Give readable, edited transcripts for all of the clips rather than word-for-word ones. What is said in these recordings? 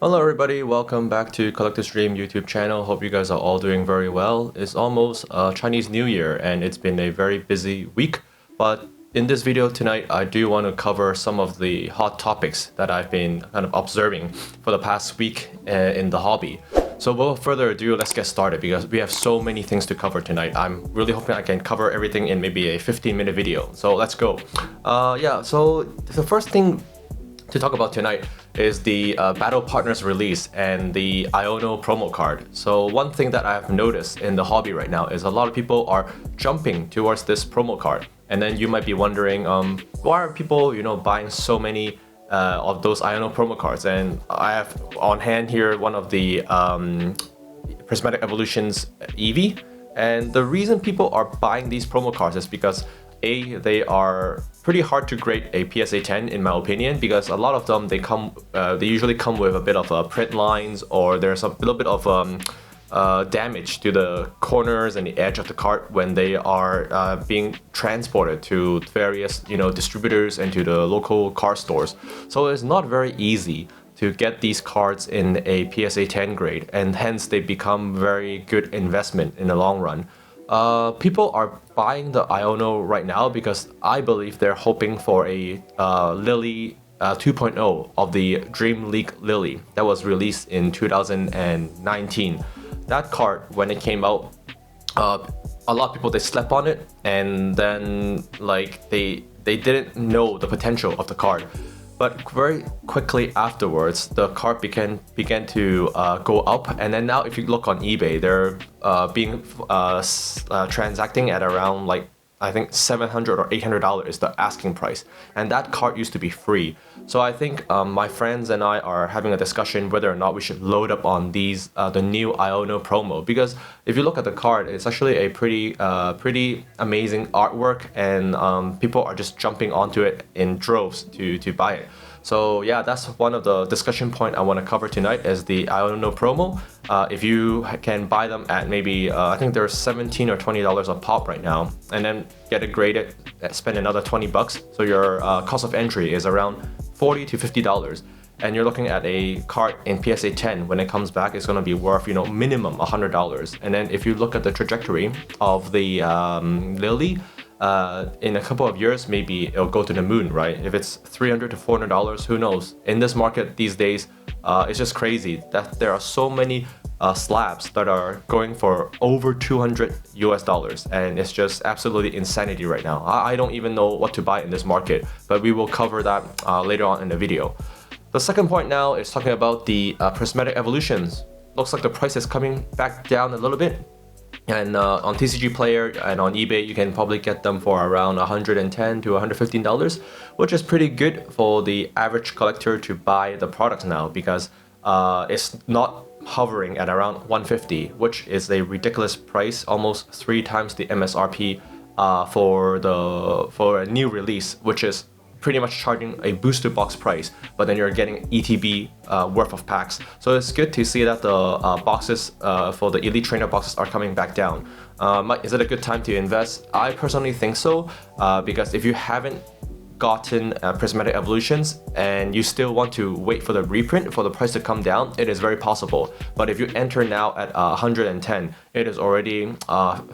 Hello everybody, welcome back to Collector's Dream YouTube channel. Hope you guys are all doing very well. It's almost Chinese New Year and it's been a very busy week. But in this video tonight, I do want to cover some of the hot topics that I've been kind of observing for the past week in the hobby. So without further ado, let's get started because we have so many things to cover tonight. I'm really hoping I can cover everything in maybe a 15-minute video. So let's go. So the first thing to talk about tonight is the Battle Partners release and the Iono promo card. So one thing that I've noticed in the hobby right now is a lot of people are jumping towards this promo card. And then you might be wondering, why are people, buying so many of those Iono promo cards? And I have on hand here one of the Prismatic Evolutions Eevee. And the reason people are buying these promo cards is because they are pretty hard to grade a PSA 10 in my opinion, because a lot of them they usually come with a bit of print lines, or there's a little bit of damage to the corners and the edge of the card when they are being transported to various distributors and to the local card stores. So it's not very easy to get these cards in a PSA 10 grade, and hence they become very good investment in the long run. People are buying the Iono right now because I believe they're hoping for a Lily 2.0 of the Dream League Lily that was released in 2019. That card, when it came out, a lot of people, they slept on it, and then they didn't know the potential of the card. But very quickly afterwards, the card began to go up, and then now if you look on eBay, they're transacting at around I think $700 or $800 is the asking price, and that card used to be free. So I think my friends and I are having a discussion whether or not we should load up on these the new Iono promo, because if you look at the card, it's actually a pretty amazing artwork, and people are just jumping onto it in droves to buy it. So yeah, that's one of the discussion point I want to cover tonight is the Iono promo. If you can buy them at maybe, I think they're $17 or $20 a pop right now, and then get it graded, spend another $20. So your cost of entry is around $40 to $50. And you're looking at a card in PSA 10, when it comes back, it's going to be worth, minimum $100. And then if you look at the trajectory of the Lily, in a couple of years, maybe it'll go to the moon, right? If it's $300 to $400, who knows? In this market these days, it's just crazy that there are so many slabs that are going for over $200 US, and it's just absolutely insanity right now. I don't even know what to buy in this market, but we will cover that later on in the video. The second point now is talking about the Prismatic Evolutions. Looks like the price is coming back down a little bit. And on TCG Player and on eBay, you can probably get them for around $110 to $115, which is pretty good for the average collector to buy the products now, because it's not hovering at around $150, which is a ridiculous price, almost 3 times the MSRP for a new release, which is pretty much charging a booster box price, but then you're getting ETB worth of packs. So it's good to see that the boxes for the Elite Trainer boxes are coming back down. Is it a good time to invest? I personally think so, because if you haven't gotten Prismatic Evolutions and you still want to wait for the reprint for the price to come down, it is very possible. But if you enter now at 110, it is already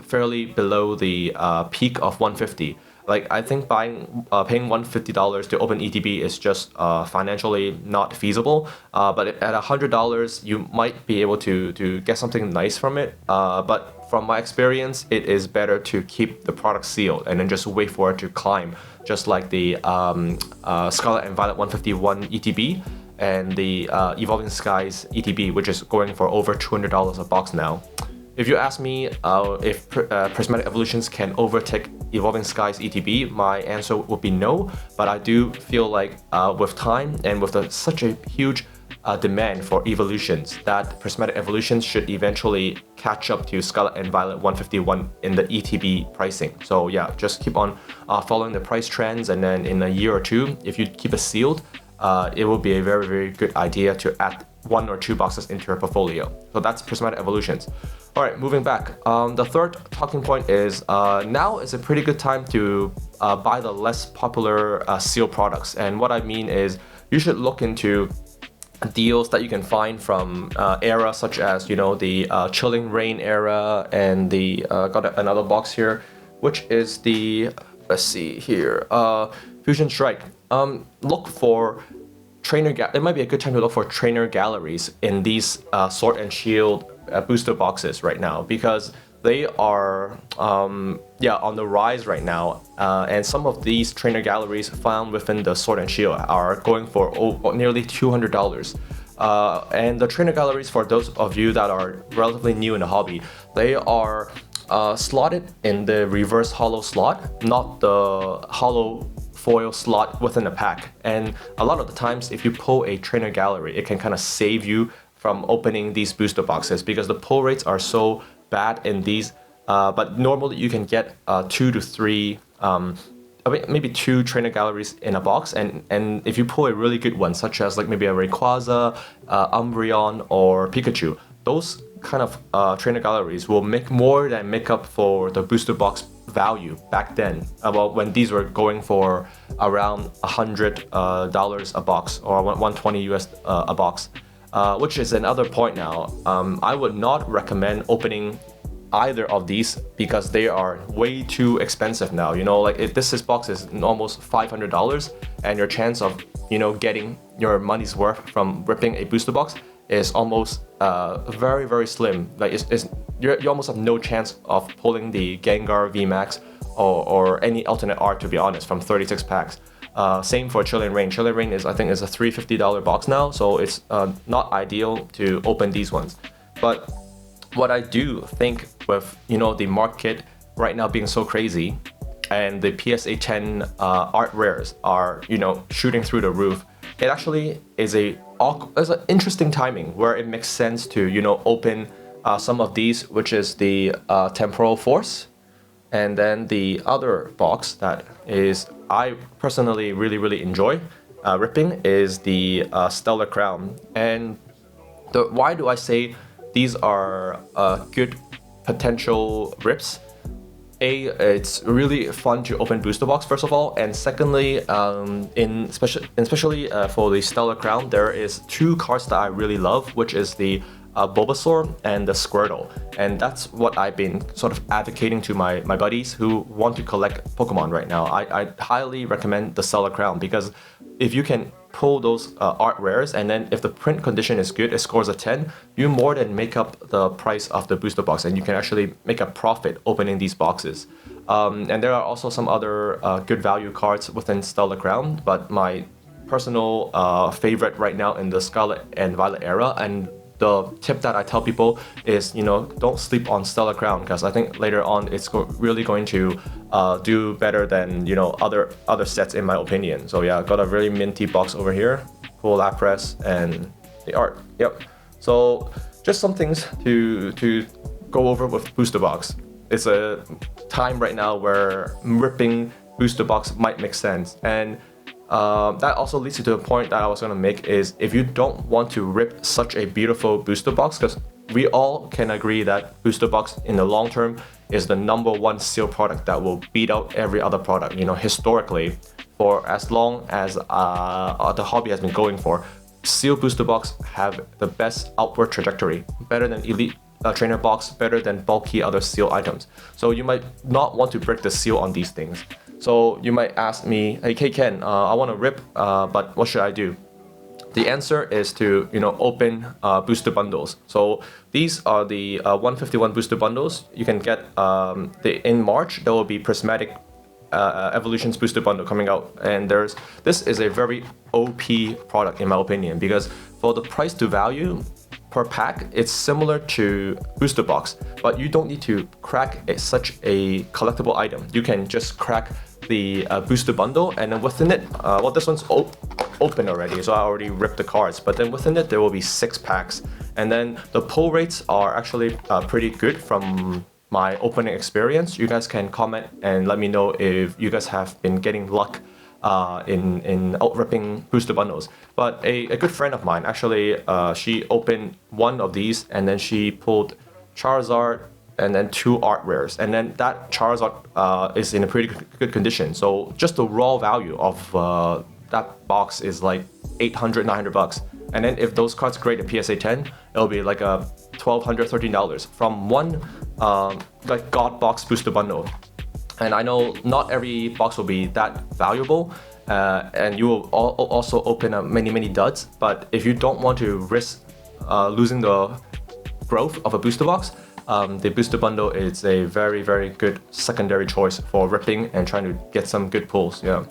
fairly below the peak of 150. I think paying $150 to open ETB is just financially not feasible. But at $100, you might be able to get something nice from it. But from my experience, it is better to keep the product sealed and then just wait for it to climb, just like the Scarlet and Violet 151 ETB and the Evolving Skies ETB, which is going for over $200 a box now. If you ask me if Prismatic Evolutions can overtake Evolving Skies ETB, my answer would be no, but I do feel like with time and with such a huge demand for evolutions, that Prismatic Evolutions should eventually catch up to Scarlet and Violet 151 in the ETB pricing. So yeah, just keep on following the price trends, and then in a year or two, if you keep it sealed, it will be a very, very good idea to add 1 or 2 boxes into your portfolio. So that's Prismatic Evolutions. All right, moving back. The third talking point is now is a pretty good time to buy the less popular seal products. And what I mean is you should look into deals that you can find from eras such as, you know, the Chilling Reign era, and the got another box here, which is the, let's see here, Fusion Strike. Look for it might be a good time to look for trainer galleries in these Sword and Shield booster boxes right now, because they are on the rise right now, and some of these trainer galleries found within the Sword and Shield are going for nearly $200. And the trainer galleries, for those of you that are relatively new in the hobby, they are slotted in the reverse hollow slot, not the hollow foil slot within the pack. And a lot of the times, if you pull a trainer gallery, it can kind of save you from opening these booster boxes, because the pull rates are so bad in these. But normally you can get 2 to 3, maybe 2 trainer galleries in a box, and if you pull a really good one, such as like maybe a Rayquaza, Umbreon, or Pikachu, those kind of trainer galleries will more than make up for the booster box value back then, about when these were going for around $100 a box, or 120 US a box, which is another point now. I would not recommend opening either of these, because they are way too expensive now. You know, like this box is almost $500, and your chance of, you know, getting your money's worth from ripping a booster box is almost very, very slim. Like you almost have no chance of pulling the Gengar VMAX or any alternate art, to be honest, from 36 packs. Same for Chilling Reign. Chilling Reign is, I think, is a $350 box now, so it's not ideal to open these ones. But what I do think, with, you know, the market right now being so crazy, and the PSA 10 art rares are, you know, shooting through the roof, it actually is an interesting timing where it makes sense to, you know, open some of these, which is the Temporal Force, and then the other box that is, I personally really enjoy ripping, is the Stellar Crown. And why do I say these are good potential rips? It's really fun to open booster box, first of all, and secondly, especially for the Stellar Crown, there is 2 cards that I really love, which is the Bulbasaur and the Squirtle, and that's what I've been sort of advocating to my buddies who want to collect Pokemon right now. I highly recommend the Stellar Crown, because if you can pull those art rares, and then if the print condition is good, it scores a 10, you more than make up the price of the booster box, and you can actually make a profit opening these boxes. And there are also some other good value cards within Stellar Crown, but my personal favorite right now in the Scarlet and Violet era, and the tip that I tell people is, you know, don't sleep on Stellar Crown, because I think later on it's really going to do better than, you know, other sets, in my opinion. So yeah, got a very minty box over here, full Lapras and the art. Yep. So just some things to go over with booster box. It's a time right now where ripping booster box might make sense, and that also leads you to the point that I was going to make, is if you don't want to rip such a beautiful booster box, because we all can agree that booster box in the long term is the #1 seal product that will beat out every other product. You know, historically, for as long as the hobby has been going for, seal booster box have the best upward trajectory, better than elite trainer box, better than bulky other seal items. So you might not want to break the seal on these things. So you might ask me, hey Ken, I want to rip, but what should I do? The answer is to, you know, open booster bundles. So these are the 151 booster bundles. You can get in March. There will be Prismatic Evolutions booster bundle coming out, and this is a very OP product in my opinion, because for the price to value per pack, it's similar to booster box, but you don't need to crack such a collectible item. You can just crack the booster bundle, and then within it, well, this one's open already, so I already ripped the cards, but then within it there will be 6 packs, and then the pull rates are actually pretty good from my opening experience. You guys can comment and let me know if you guys have been getting luck in out-ripping booster bundles. But a good friend of mine, actually, she opened one of these, and then she pulled Charizard and then 2 art rares, and then that Charizard is in a pretty good condition. So just the raw value of that box is like $800, $900. And then if those cards grade a PSA 10, it'll be like a $1,200, $13 from one like God box booster bundle. And I know not every box will be that valuable, and you will also open up many duds. But if you don't want to risk losing the growth of a booster box, the booster bundle is a very good secondary choice for ripping and trying to get some good pulls. Yeah.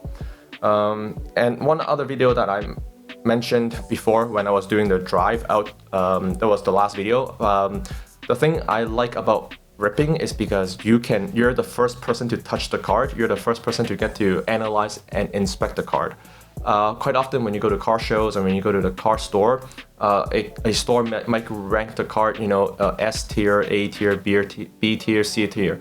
And one other video that I mentioned before when I was doing the drive out, that was the last video. The thing I like about ripping is because you're the first person to touch the card, you're the first person to get to analyze and inspect the card. Quite often when you go to car shows or when you go to the car store, a store might rank the card, S tier, A tier, B tier, C tier.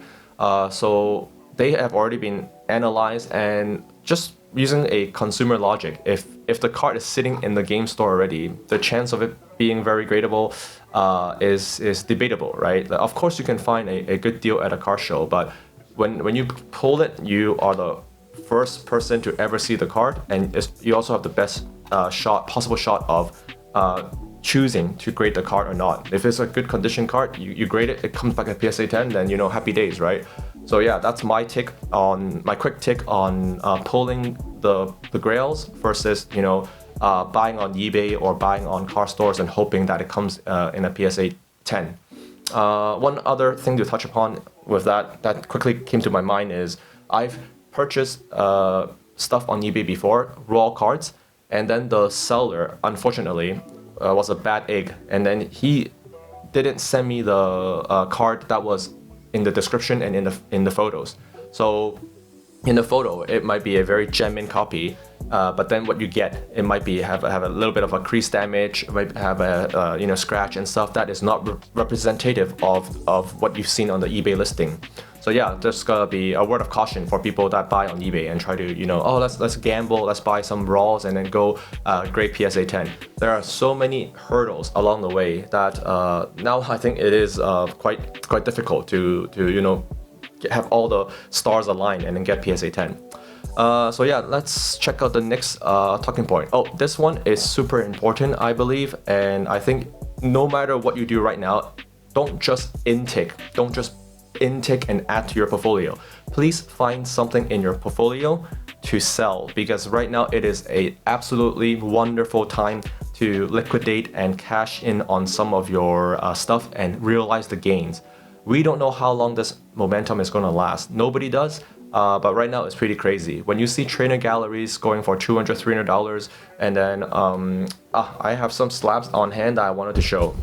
So they have already been analyzed, and just using a consumer logic, if the card is sitting in the game store already, the chance of it being very gradable is debatable, right? Of course, you can find a good deal at a car show, but when you pull it, you are the first person to ever see the card, and you also have the best possible shot of choosing to grade the card or not. If it's a good condition card, you grade it, it comes back at PSA 10, then happy days, right? So yeah, that's my quick take on pulling the grails versus buying on eBay or buying on car stores and hoping that it comes in a PSA 10. One other thing to touch upon with that quickly came to my mind is I've purchased stuff on eBay before, raw cards, and then the seller, unfortunately, was a bad egg, and then he didn't send me the card that was in the description and in the photos. So in the photo, it might be a very genuine copy, but then what you get, it might be have a little bit of a crease damage, it might have a scratch and stuff that is not representative of what you've seen on the eBay listing. So yeah, there's gotta be a word of caution for people that buy on eBay and try to let's gamble, let's buy some raws and then go grade PSA 10. There are so many hurdles along the way that now I think it is quite difficult to have all the stars aligned and then get PSA 10. So yeah, let's check out the next talking point. Oh, this one is super important, I believe, and I think no matter what you do right now, don't just intake and add to your portfolio. Please find something in your portfolio to sell, because right now it is a absolutely wonderful time to liquidate and cash in on some of your stuff and realize the gains. We don't know how long this momentum is going to last. Nobody does, but right now it's pretty crazy. When you see trainer galleries going for $200, $300, and then I have some slabs on hand that I wanted to show.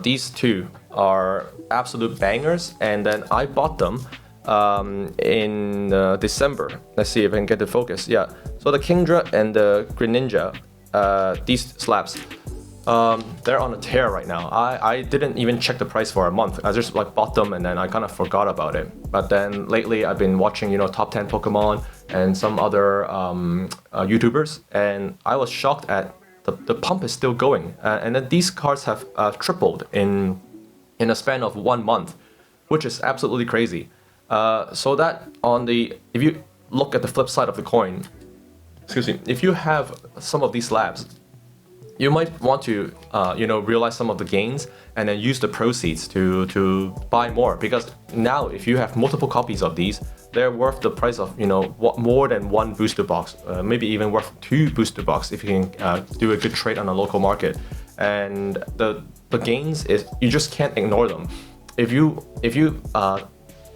These two are absolute bangers, and then I bought them in December. Let's see if I can get the focus. Yeah, so the Kingdra and the Greninja, these slabs, they're on a tear right now. I didn't even check the price for a month. I just bought them and then I kind of forgot about it. But then lately I've been watching top 10 Pokemon and some other YouTubers, and I was shocked at the pump is still going, and then these cards have tripled in a span of 1 month, which is absolutely crazy. So that if you look at the flip side of the coin, if you have some of these slabs, you might want to realize some of the gains and then use the proceeds to buy more, because now if you have multiple copies of these, they're worth the price of more than one booster box, maybe even worth 2 booster box if you can do a good trade on a local market. And the gains is, you just can't ignore them.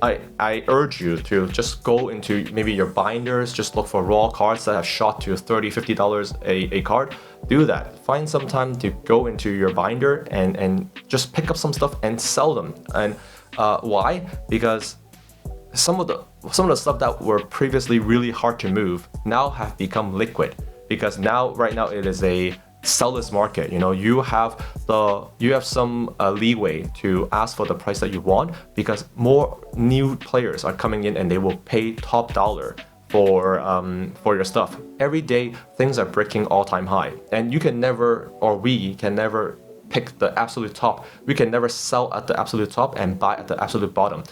I urge you to just go into maybe your binders, just look for raw cards that have shot to $30, $50 a card. Do that. Find some time to go into your binder and just pick up some stuff and sell them. And why? Because some of the stuff that were previously really hard to move now have become liquid, because right now it is a seller's market. You have some leeway to ask for the price that you want, because more new players are coming in and they will pay top dollar for your stuff. Every day things are breaking all-time high, and we can never pick the absolute top. We can never sell at the absolute top and buy at the absolute bottom.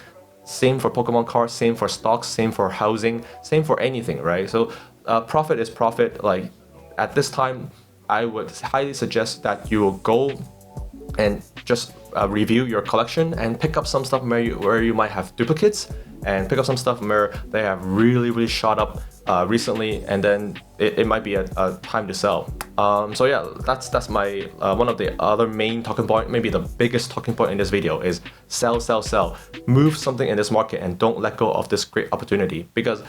Same for Pokemon cards, same for stocks, same for housing, same for anything, right? So profit is profit. Like at this time, I would highly suggest that you will go and just review your collection and pick up some stuff where you might have duplicates, and pick up some stuff where they have really shot up recently, and then it might be a time to sell. So yeah, that's my one of the other main talking point, maybe the biggest talking point in this video is sell. Move something in this market and don't let go of this great opportunity, because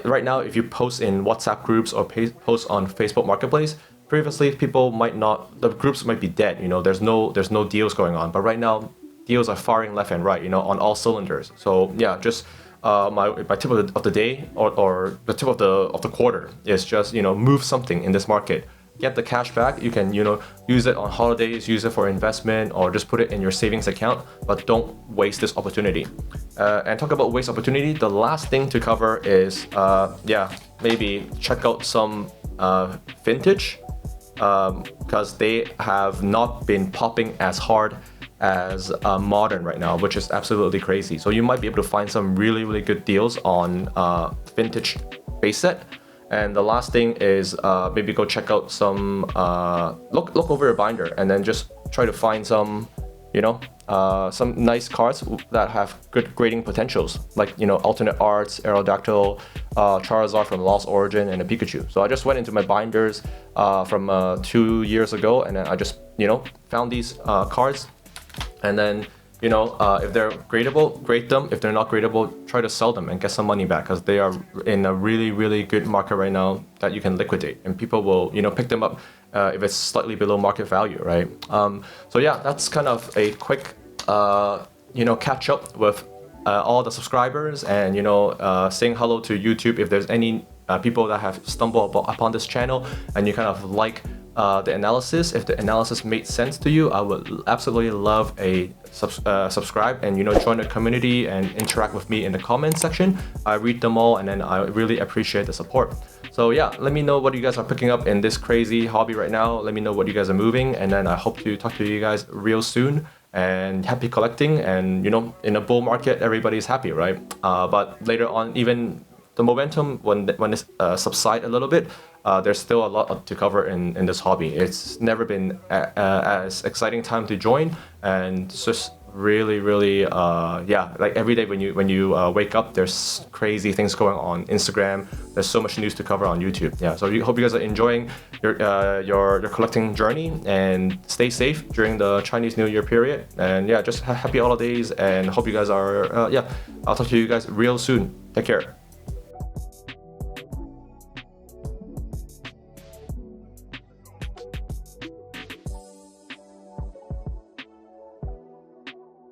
right now if you post in WhatsApp groups or post on Facebook Marketplace, previously the groups might be dead, there's no deals going on, but right now deals are firing left and right, on all cylinders. So yeah, just my tip of the day, or the tip of the quarter is just, move something in this market. Get the cash back. You can, use it on holidays, use it for investment, or just put it in your savings account, but don't waste this opportunity. And talk about waste opportunity, the last thing to cover is, maybe check out some vintage, because they have not been popping as hard as modern right now, which is absolutely crazy. So you might be able to find some really good deals on vintage base set. And the last thing is maybe go check out some look over your binder, and then just try to find some nice cards that have good grading potentials, like alternate arts, Aerodactyl, Charizard from Lost Origin, and a Pikachu. So I just went into my binders from 2 years ago, and then I just found these cards, and then if they're gradable, grade them. If they're not gradable, try to sell them and get some money back, because they are in a really good market right now that you can liquidate, and people will pick them up if it's slightly below market value, right? So yeah, that's kind of a quick catch up with all the subscribers, and saying hello to YouTube. If there's any people that have stumbled upon this channel and you kind of like the analysis, if the analysis made sense to you, I would absolutely love a subscribe and join the community and interact with me in the comment section. I read them all, and then I really appreciate the support. So yeah, let me know what you guys are picking up in this crazy hobby right now. Let me know what you guys are moving, and then I hope to talk to you guys real soon. And happy collecting, and in a bull market everybody's happy, right? But later on, even the momentum, when it subside a little bit, there's still a lot to cover in this hobby. It's never been as exciting time to join, and it's just really like every day when you wake up, there's crazy things going on Instagram. There's so much news to cover on YouTube. Yeah, so I hope you guys are enjoying your collecting journey, and stay safe during the Chinese New Year period. And yeah, just happy holidays, and hope you guys are I'll talk to you guys real soon. Take care.